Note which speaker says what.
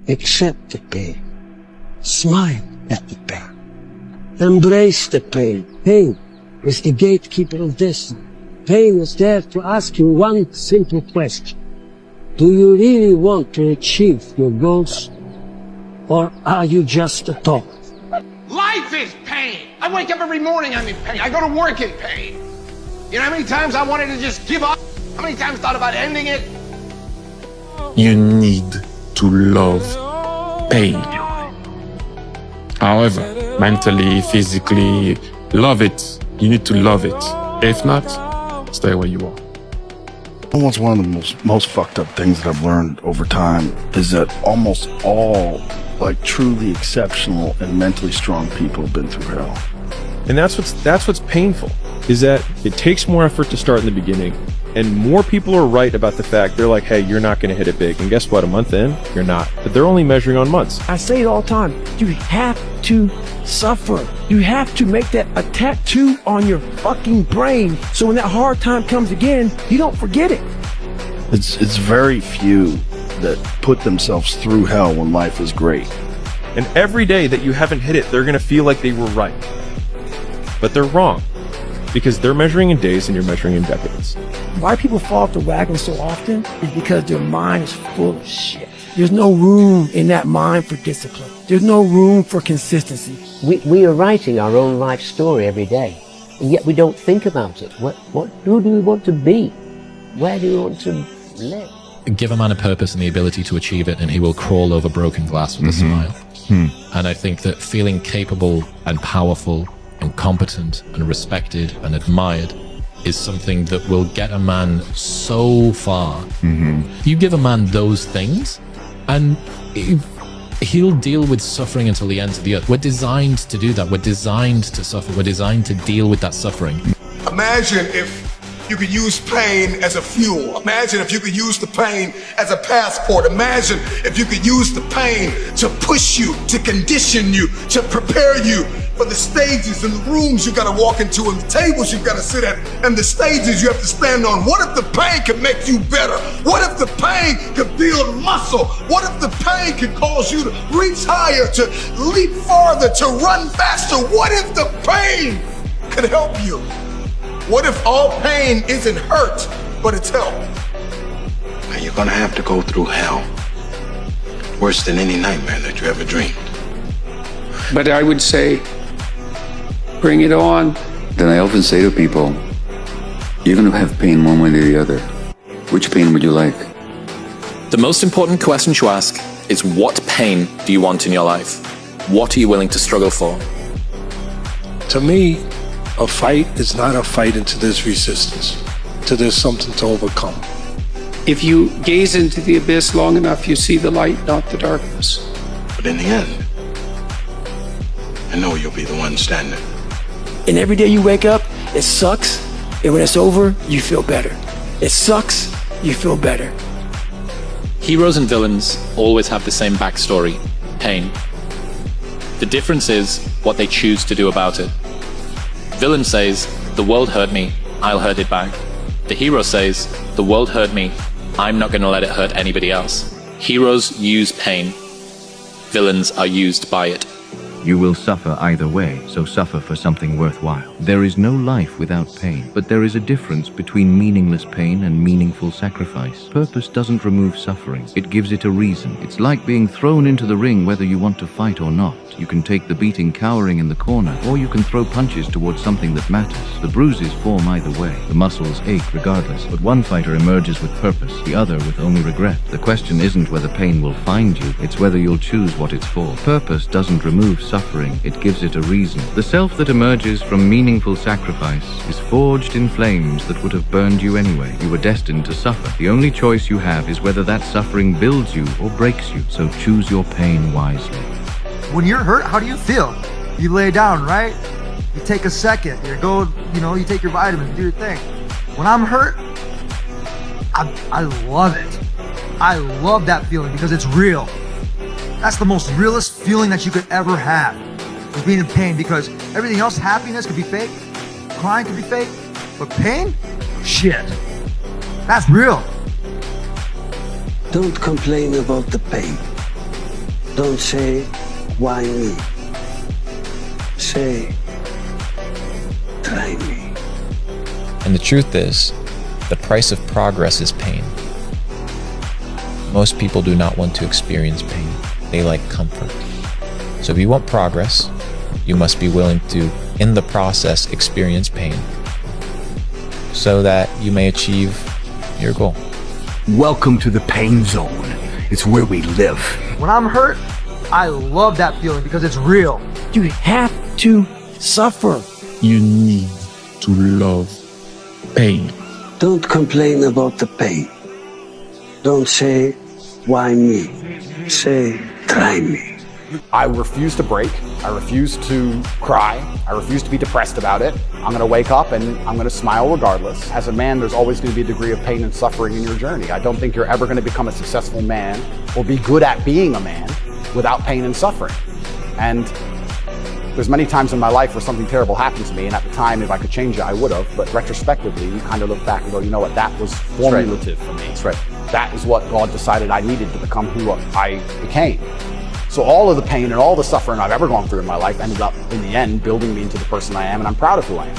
Speaker 1: Accept the pain. Smile at the pain. Embrace the pain. Pain is the gatekeeper of destiny. Pain is there to ask you one simple question. Do you really want to achieve your goals? Or are you just a thought?
Speaker 2: Life is pain. I wake up every morning, I'm in pain. I go to work in pain. You know how many times I wanted to just give up? How many times thought about ending it?
Speaker 3: You need to love pain. However, mentally, physically, love it. You need to love it. If not, stay where you are.
Speaker 4: Almost one of the most fucked up things that I've learned over time is that almost all truly exceptional and mentally strong people have been through hell.
Speaker 5: And that's what's painful, is that it takes more effort to start in the beginning, and more people are right about the fact, they're like, hey, you're not going to hit it big. And guess what? A month in, you're not. But they're only measuring on months.
Speaker 6: I say it all the time. You have to suffer. You have to make that a tattoo on your fucking brain, so when that hard time comes again, you don't forget it.
Speaker 4: It's very few that put themselves through hell when life is great.
Speaker 5: And every day that you haven't hit it, they're going to feel like they were right. But they're wrong, because they're measuring in days and you're measuring in decades.
Speaker 6: Why people fall off the wagon so often is because their mind is full of shit. There's no room in that mind for discipline. There's no room for consistency.
Speaker 7: We are writing our own life story every day, and yet we don't think about it. Who do we want to be? Where do we want to live?
Speaker 8: Give a man a purpose and the ability to achieve it, and he will crawl over broken glass with a smile. And I think that feeling capable and powerful and competent and respected and admired is something that will get a man so far. You give a man those things and he'll deal with suffering until the ends of the earth. We're designed to do that. We're designed to suffer. We're designed to deal with that suffering.
Speaker 9: Imagine if you could use pain as a fuel. Imagine if you could use the pain as a passport. Imagine if you could use the pain to push you, to condition you, to prepare you for the stages and the rooms you gotta walk into and the tables you gotta sit at and the stages you have to stand on. What if the pain could make you better? What if the pain could build muscle? What if the pain could cause you to reach higher, to leap farther, to run faster? What if the pain could help you? What if all pain isn't hurt, but it's help?
Speaker 2: Now you're gonna have to go through hell. Worse than any nightmare that you ever dreamed.
Speaker 10: But I would say, bring it on.
Speaker 11: Then I often say to people, you're going to have pain one way or the other. Which pain would you like?
Speaker 12: The most important question to ask is, what pain do you want in your life? What are you willing to struggle for?
Speaker 13: To me, a fight is not a fight into this resistance, to there's something to overcome.
Speaker 10: If you gaze into the abyss long enough, you see the light, not the darkness.
Speaker 2: But in the end, I know you'll be the one standing.
Speaker 6: And every day you wake up, it sucks, and when it's over, you feel better. It sucks, you feel better.
Speaker 12: Heroes and villains always have the same backstory: pain. The difference is what they choose to do about it. Villain says, the world hurt me, I'll hurt it back. The hero says, the world hurt me, I'm not going to let it hurt anybody else. Heroes use pain. Villains are used by it.
Speaker 14: You will suffer either way, so suffer for something worthwhile. There is no life without pain, but there is a difference between meaningless pain and meaningful sacrifice. Purpose doesn't remove suffering, it gives it a reason. It's like being thrown into the ring whether you want to fight or not. You can take the beating cowering in the corner, or you can throw punches towards something that matters. The bruises form either way. The muscles ache regardless, but one fighter emerges with purpose, the other with only regret. The question isn't whether pain will find you, it's whether you'll choose what it's for. Purpose doesn't remove suffering, it gives it a reason. The self that emerges from meaningful sacrifice is forged in flames that would have burned you anyway. You were destined to suffer. The only choice you have is whether that suffering builds you or breaks you, so choose your pain wisely.
Speaker 15: When you're hurt, how do you feel? You lay down, right? You take a second, you take your vitamins, do your thing. When I'm hurt, I love it. I love that feeling because it's real. That's the most realest feeling that you could ever have, is being in pain, because everything else, happiness could be fake, crying could be fake, but pain, shit, that's real.
Speaker 1: Don't complain about the pain. Don't say, why me? Say, try me.
Speaker 16: And the truth is, the price of progress is pain. Most people do not want to experience pain. They like comfort. So if you want progress, you must be willing to, in the process, experience pain so that you may achieve your goal.
Speaker 17: Welcome to the pain zone. It's where we live.
Speaker 15: When I'm hurt, I love that feeling because it's real.
Speaker 6: You have to suffer.
Speaker 3: You need to love pain.
Speaker 1: Don't complain about the pain. Don't say, why me? Say, try me.
Speaker 18: I refuse to break. I refuse to cry. I refuse to be depressed about it. I'm going to wake up and I'm going to smile regardless. As a man, there's always going to be a degree of pain and suffering in your journey. I don't think you're ever going to become a successful man or be good at being a man without pain and suffering. And there's many times in my life where something terrible happened to me, and at the time, if I could change it, I would have. But retrospectively, you kind of look back and go, you know what, that was formulative for me. That's right. That is what God decided I needed to become who I became. So all of the pain and all the suffering I've ever gone through in my life ended up, in the end, building me into the person I am, and I'm proud of who I am.